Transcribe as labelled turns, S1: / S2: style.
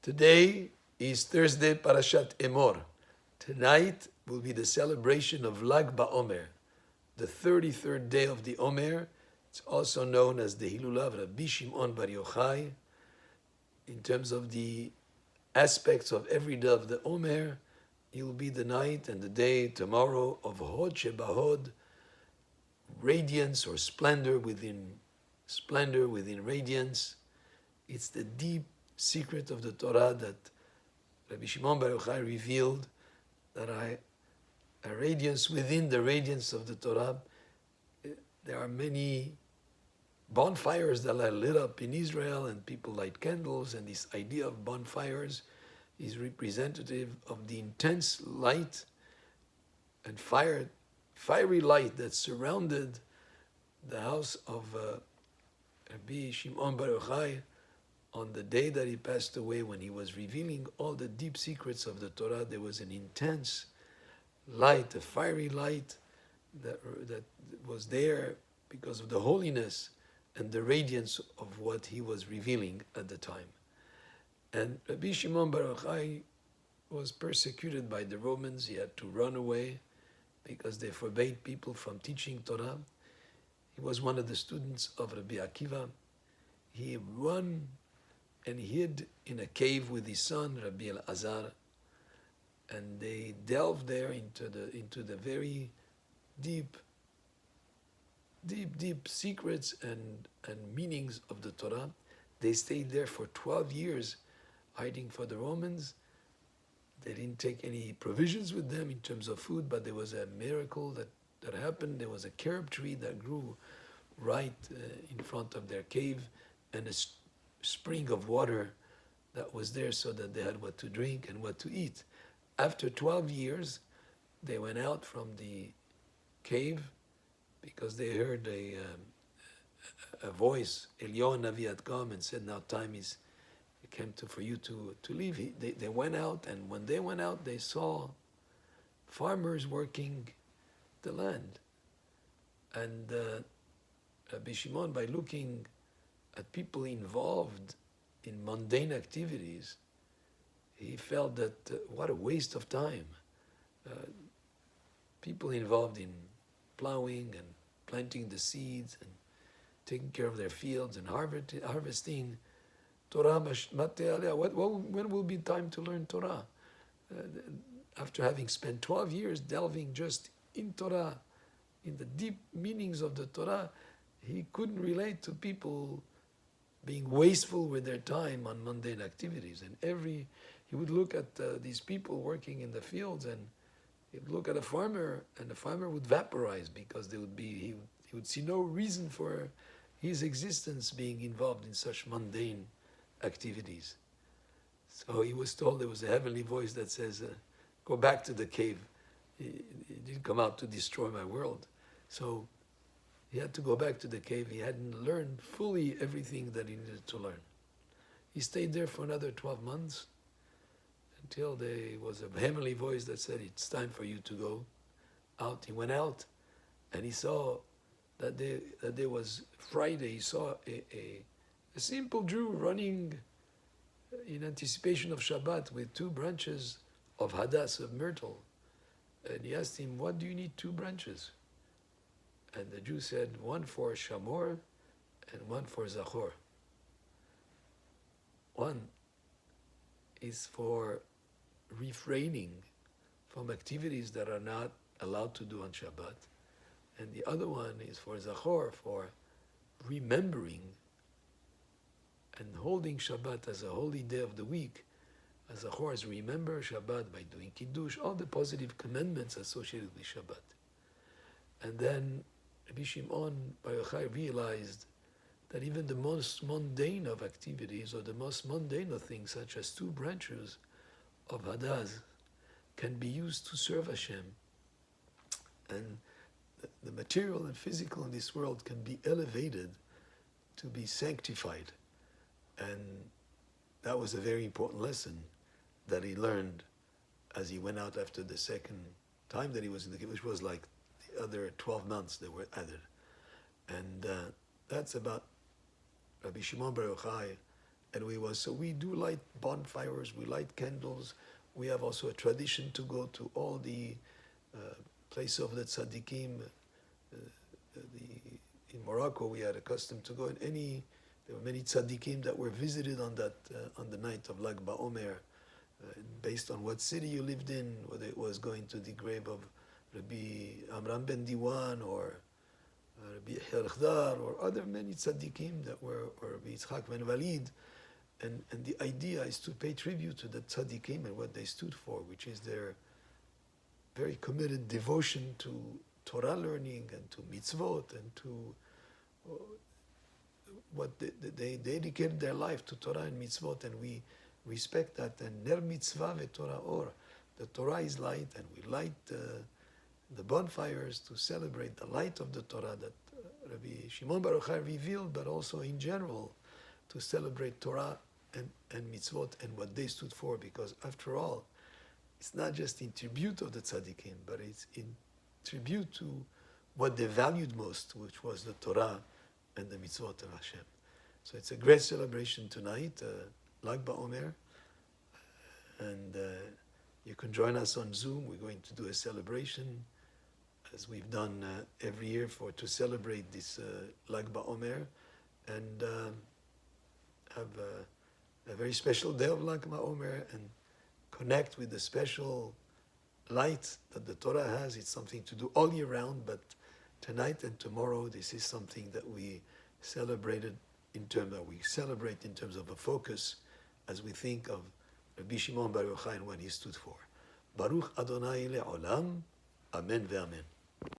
S1: Today is Thursday, Parashat Emor. Tonight will be the celebration of Baomer, the 33rd day of the Omer. It's also known as the Hilula of Rabbi Shimon bar Yochai. In terms of the aspects of every day of the Omer, it will be the night and the day tomorrow of Hod Shebahod, radiance or splendor within radiance. It's the deep secret of the Torah that Rabbi Shimon bar Yochai revealed, that a radiance within the radiance of the Torah. There are many bonfires that are lit up in Israel, and people light candles, and this idea of bonfires is representative of the intense light and fiery light that surrounded the house of Rabbi Shimon bar Yochai on the day that he passed away, when he was revealing all the deep secrets of the Torah. There was an intense light, a fiery light that was there because of the holiness and the radiance of what he was revealing at the time. And Rabbi Shimon bar Yochai was persecuted by the Romans. He had to run away because they forbade people from teaching Torah. He was one of the students of Rabbi Akiva. He ran and hid in a cave with his son, Rabbi Elazar, and they delved there into the very deep secrets and meanings of the Torah. They stayed there for 12 years, hiding from the Romans. They didn't take any provisions with them in terms of food, but there was a miracle that happened. There was a carob tree that grew right in front of their cave, and a spring of water that was there, so that they had what to drink and what to eat. After 12 years, they went out from the cave because they heard a voice. Eliyahu Navi had come and said, "Now time is came for you to leave." They went out, and when they went out, they saw farmers working the land. And Rabbi Shimon, by looking at people involved in mundane activities, he felt that what a waste of time. People involved in plowing and planting the seeds and taking care of their fields and harvesting Torah. When will be time to learn Torah? After having spent 12 years delving just in Torah, in the deep meanings of the Torah, he couldn't relate to people being wasteful with their time on mundane activities. And he would look at these people working in the fields, and he'd look at a farmer, and the farmer would vaporize because he would see no reason for his existence being involved in such mundane activities. So he was told, there was a heavenly voice that says, go back to the cave. He didn't come out to destroy my world. So he had to go back to the cave. He hadn't learned fully everything that he needed to learn. He stayed there for another 12 months until there was a heavenly voice that said, it's time for you to go out. He went out, and he saw that there was Friday. He saw a simple Jew running in anticipation of Shabbat with 2 branches of hadass, of myrtle. And he asked him, what do you need 2 branches? And the Jew said, one for Shamor and one for Zachor. One is for refraining from activities that are not allowed to do on Shabbat. And the other one is for Zachor, for remembering and holding Shabbat as a holy day of the week. As Zachor is remember Shabbat by doing Kiddush, all the positive commandments associated with Shabbat. And then Rabbi Shimon bar Yochai realized that even the most mundane of activities, or the most mundane of things, such as 2 branches of Hadaz, can be used to serve Hashem. And the material and physical in this world can be elevated to be sanctified. And that was a very important lesson that he learned as he went out after the second time that he was in the cave, which was like the other 12 months that were added. And that's about Rabbi Shimon bar Yochai So we do light bonfires, we light candles. We have also a tradition to go to all the place of the tzaddikim. In Morocco, we had a custom to go in any. There were many tzaddikim that were visited on the night of Lag Baomer, based on what city you lived in, whether it was going to the grave of Rabbi Amram ben Diwan or Rabbi Yahya or other many tzaddikim that were, or Rabbi Yitzchak ben Walid. And the idea is to pay tribute to the tzaddikim and what they stood for, which is their very committed devotion to Torah learning and to mitzvot and to what they dedicated their life to Torah and mitzvot, and we respect that. And ner mitzvah ve Torah or, the Torah is light, and we light the bonfires to celebrate the light of the Torah that Rabbi Shimon Bar Yochai revealed, but also in general to celebrate Torah and mitzvot and what they stood for, because after all, it's not just in tribute of the tzaddikim, but it's in tribute to what they valued most, which was the Torah and the mitzvot of Hashem. So it's a great celebration tonight, Lag Baomer, and you can join us on Zoom. We're going to do a celebration, as we've done every year to celebrate this Lag Baomer, and have a very special day of Lag Baomer and connect with the special light that the Torah has. It's something to do all year round, but tonight and tomorrow, this is something that we celebrate in terms of a focus, as we think of Rabbi Shimon Bar Yochai and what he stood for. Baruch Adonai le'olam, Amen ve'amen.